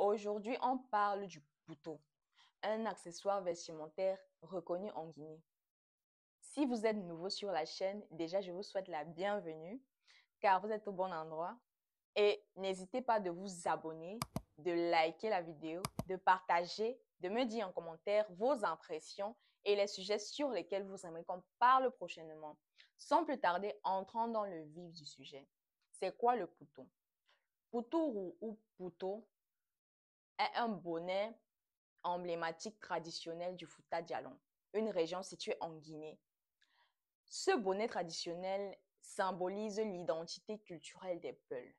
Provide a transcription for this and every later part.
Aujourd'hui, on parle du pouto, un accessoire vestimentaire reconnu en Guinée. Si vous êtes nouveau sur la chaîne, déjà, je vous souhaite la bienvenue car vous êtes au bon endroit. Et n'hésitez pas de vous abonner, de liker la vidéo, de partager, de me dire en commentaire vos impressions et les sujets sur lesquels vous aimeriez qu'on parle prochainement. Sans plus tarder, entrons dans le vif du sujet. C'est quoi le pouto? Poutourou ou pouto est un bonnet emblématique traditionnel du Fouta Djallon, une région située en Guinée. Ce bonnet traditionnel symbolise l'identité culturelle des Peuls.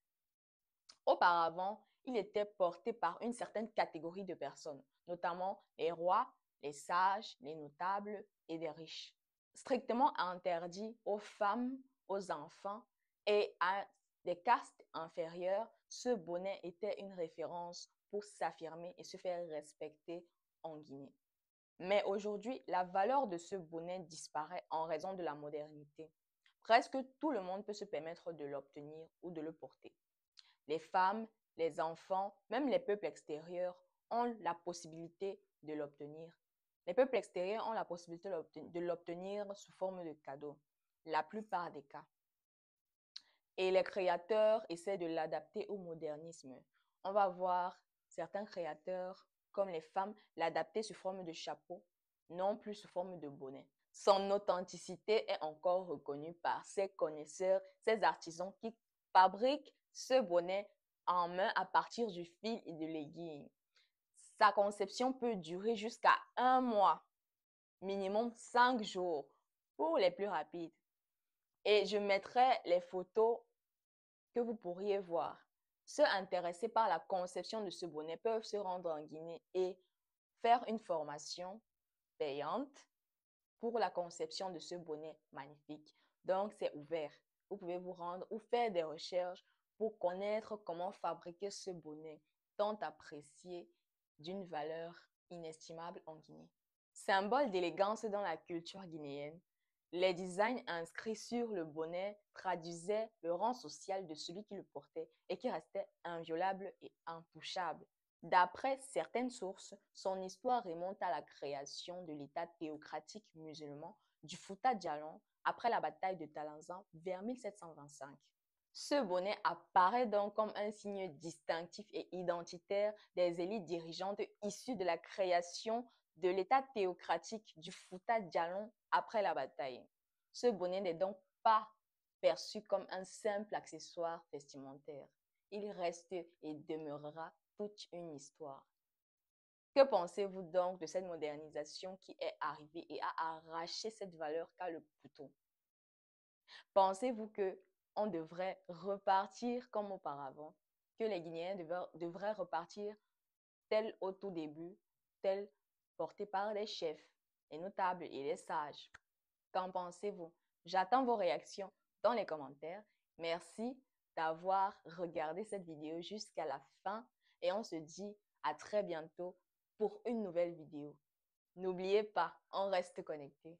Auparavant, il était porté par une certaine catégorie de personnes, notamment les rois, les sages, les notables et des riches. Strictement interdit aux femmes, aux enfants et à des castes inférieures, ce bonnet était une référence pour s'affirmer et se faire respecter en Guinée. Mais aujourd'hui, la valeur de ce bonnet disparaît en raison de la modernité. Presque tout le monde peut se permettre de l'obtenir ou de le porter. Les femmes, les enfants, même les peuples extérieurs ont la possibilité de l'obtenir. Les peuples extérieurs ont la possibilité de l'obtenir sous forme de cadeau, la plupart des cas. Et les créateurs essaient de l'adapter au modernisme. On va voir certains créateurs, comme les femmes, l'adapter sous forme de chapeau, non plus sous forme de bonnet. Son authenticité est encore reconnue par ses connaisseurs, ces artisans qui fabriquent ce bonnet en main à partir du fil et de l'aiguille. Sa conception peut durer jusqu'à 1 mois, minimum 5 jours pour les plus rapides. Et je mettrai les photos que vous pourriez voir. Ceux intéressés par la conception de ce bonnet peuvent se rendre en Guinée et faire une formation payante pour la conception de ce bonnet magnifique. Donc, c'est ouvert. Vous pouvez vous rendre ou faire des recherches pour connaître comment fabriquer ce bonnet tant apprécié d'une valeur inestimable en Guinée. Symbole d'élégance dans la culture guinéenne, les designs inscrits sur le bonnet traduisaient le rang social de celui qui le portait et qui restait inviolable et intouchable. D'après certaines sources, son histoire remonte à la création de l'État théocratique musulman du Fouta Djallon après la bataille de Talanzan vers 1725. Ce bonnet apparaît donc comme un signe distinctif et identitaire des élites dirigeantes issues de la création de l'État théocratique du Fouta Djallon après la bataille. Ce bonnet n'est donc pas perçu comme un simple accessoire vestimentaire. Il reste et demeurera toute une histoire. Que pensez-vous donc de cette modernisation qui est arrivée et a arraché cette valeur qu'a le pouto? Pensez-vous que on devrait repartir comme auparavant, que les Guinéens devraient repartir tel au tout début, tel porté par les chefs, les notables et les sages? Qu'en pensez-vous? J'attends vos réactions dans les commentaires. Merci d'avoir regardé cette vidéo jusqu'à la fin et on se dit à très bientôt pour une nouvelle vidéo. N'oubliez pas, on reste connecté.